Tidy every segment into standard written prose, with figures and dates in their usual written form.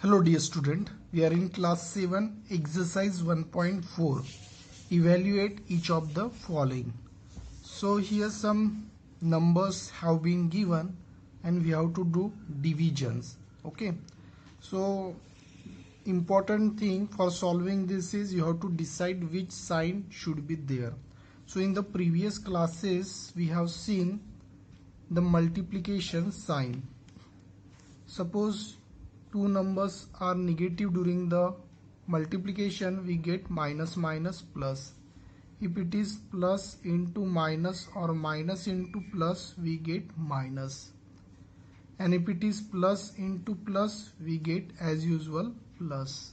Hello dear student, we are in class 7 exercise 1.4. Evaluate each of the following. So here some numbers have been given and we have to do divisions. Okay. So important thing for solving this is you have to decide which sign should be there. So in the previous classes we have seen the multiplication sign. Suppose two numbers are negative during the multiplication, we get minus minus plus. If it is plus into minus or minus into plus, we get minus. And if it is plus into plus, we get as usual plus.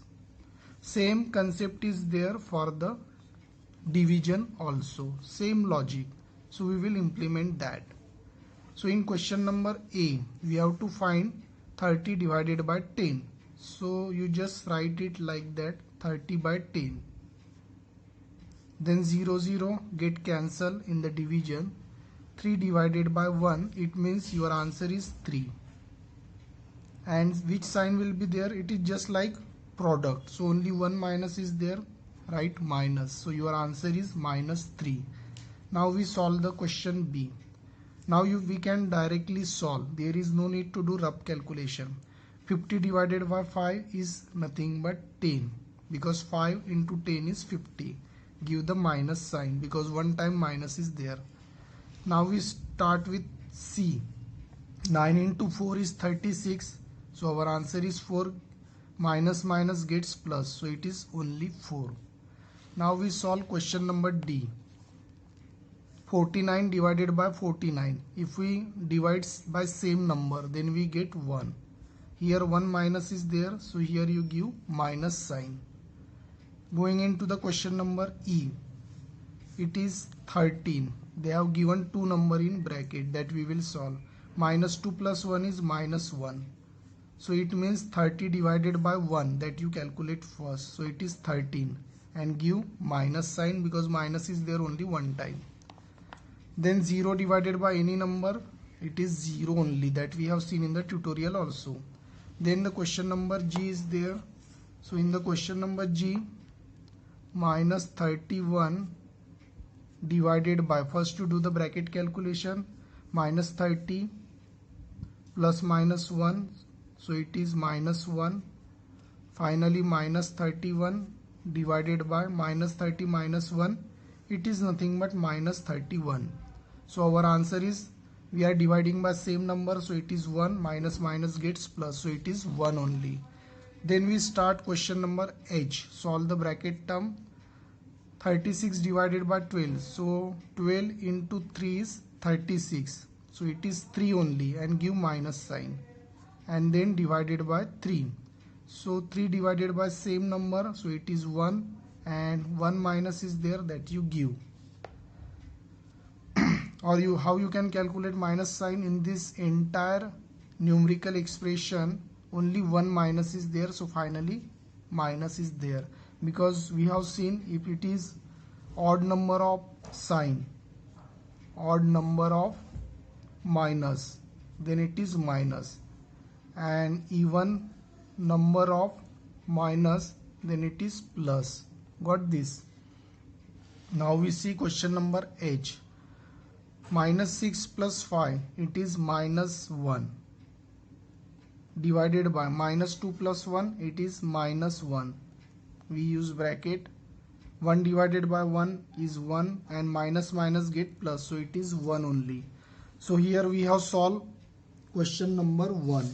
Same concept is there for the division also. Same logic. So we will implement that. So in question number A, we have to find 30 divided by 10. So you just write it like that, 30 by 10. Then 0 get cancelled in the division. 3 divided by 1, it means your answer is 3. And which sign will be there? It is just like product. So only one minus is there, right? Minus. So your answer is minus 3. Now we solve the question B. Now we can directly solve. There is no need to do rough calculation. 50 divided by 5 is nothing but 10 because 5 into 10 is 50. Give the minus sign because one time minus is there. Now we start with C. 9 into 4 is 36. So our answer is 4. Minus minus gets plus. So it is only 4. Now we solve question number D. 49 divided by 49. If we divide by same number, then we get 1. Here 1 minus is there, so here you give minus sign. Going into the question number E. It is 13. They have given two number in bracket that we will solve. Minus 2 plus 1 is minus 1. So it means 30 divided by 1 that you calculate first. So it is 13 and give minus sign because minus is there only one time. Then 0 divided by any number, it is 0 only, that we have seen in the tutorial also. Then the question number G is there. So in the question number G, minus 31 divided by, first to do the bracket calculation, minus 30 plus minus 1, so it is minus 1. Finally minus 31 divided by minus 30 minus 1, it is nothing but minus 31. So our answer is, we are dividing by same number, so it is 1. Minus minus gets plus, so it is 1 only. Then we start question number H. Solve the bracket term. 36 divided by 12. So 12 into 3 is 36. So it is 3 only and give minus sign. And then divided by 3. So 3 divided by same number, so it is 1. And 1 minus is there that you give. Or how you can calculate minus sign in this entire numerical expression, only one minus is there, so finally minus is there, because we have seen if it is odd number of sign, odd number of minus, then it is minus, and even number of minus, then it is plus. Got this? Now we see question number H. Minus 6 plus 5, it is minus 1. Divided by minus 2 plus 1, it is minus 1. We use bracket. 1 divided by 1 is 1 and minus minus get plus, so it is 1 only. So here we have solved question number 1.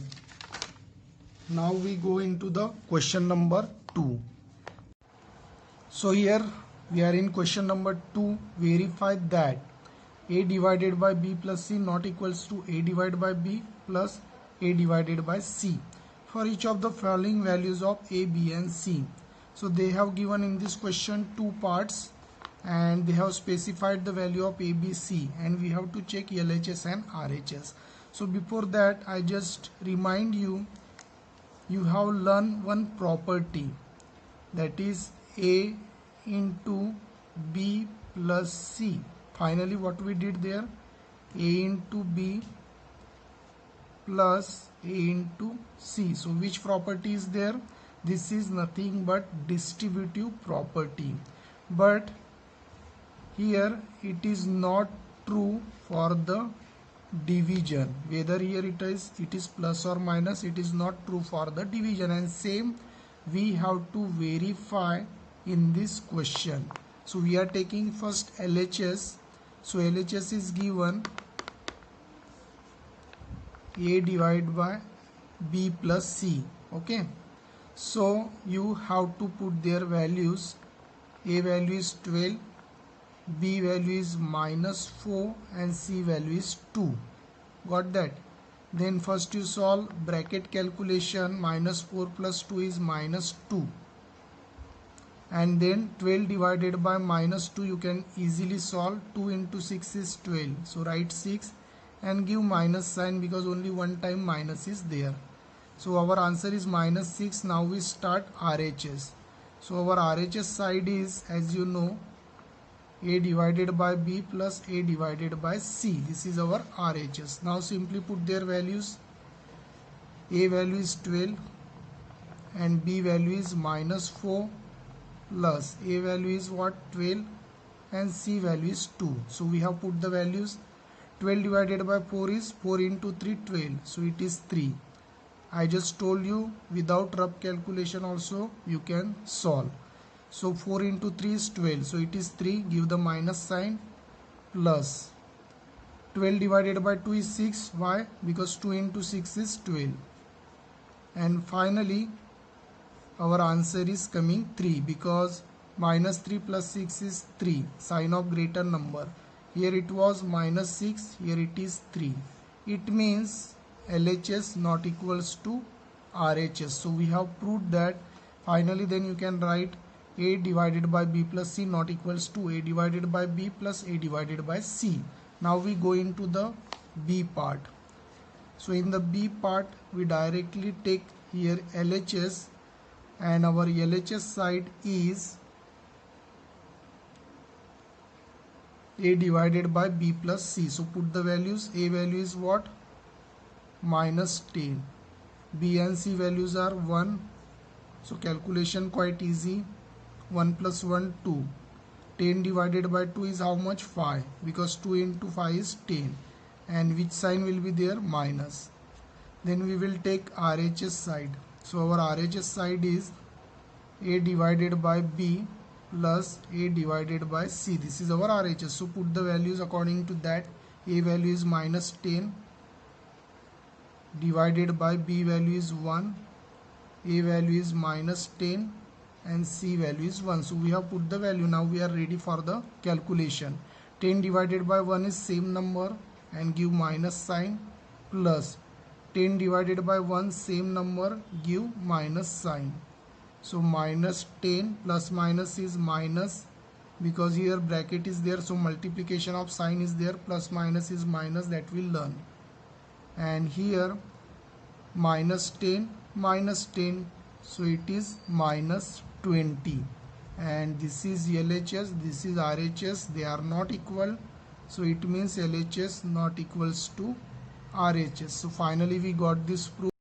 Now we go into the question number 2. So here we are in question number 2. Verify that A divided by B plus C not equals to A divided by B plus A divided by C for each of the following values of A, B and C. So they have given in this question two parts and they have specified the value of A, B, C, and we have to check LHS and RHS. So before that I just remind you, you have learned one property, that is A into B plus C. Finally what we did there, A into B plus A into C. So which property is there? This is nothing but distributive property. But here it is not true for the division. Whether here it is plus or minus, it is not true for the division. And same we have to verify in this question. So we are taking first LHS. So LHS is given A divided by B plus C. Okay. So you have to put their values. A value is 12, B value is -4 and C value is 2. Got that? Then first you solve bracket calculation. -4 plus 2 is -2. And then 12 divided by -2 you can easily solve. 2 into 6 is 12. So write 6 and give minus sign because only one time minus is there. So our answer is -6. Now we start RHS. So our RHS side is, as you know, A divided by B plus A divided by C. This is our RHS. Now simply put their values. A value is 12 and B value is -4 plus A value is what? 12 and C value is 2. So we have put the values. 12 divided by 4 is 4 into 3, 12. So it is 3. I just told you without rough calculation also you can solve. So 4 into 3 is 12. So it is 3. Give the minus sign plus 12 divided by 2 is 6. Why? Because 2 into 6 is 12. And finally our answer is coming 3 because -3 plus 6 is 3. Sign of greater number. Here it was -6. Here it is 3. It means LHS not equals to RHS. So we have proved that. Finally then you can write A divided by B plus C not equals to A divided by B plus A divided by C. Now we go into the B part. So in the B part we directly take here LHS and our LHS side is A divided by B plus C. So put the values. A value is what? -10. B and C values are 1. So calculation quite easy. 1 plus 1, 2. 10 divided by 2 is how much? 5. Because 2 into 5 is 10. And which sign will be there? Minus. Then we will take RHS side. So our RHS side is A divided by B plus A divided by C. This is our RHS. So put the values according to that. A value is -10 divided by B value is 1. A value is -10 and C value is 1. So we have put the value. Now we are ready for the calculation. 10 divided by 1 is same number and give minus sign plus 10 divided by 1 same number, give minus sign. So -10 plus minus is minus because here bracket is there, so multiplication of sign is there, plus minus is minus, that we'll learn. And here -10 minus 10, so it is -20. And this is LHS, this is RHS, they are not equal, so it means LHS not equals to RHS. So finally we got this proof.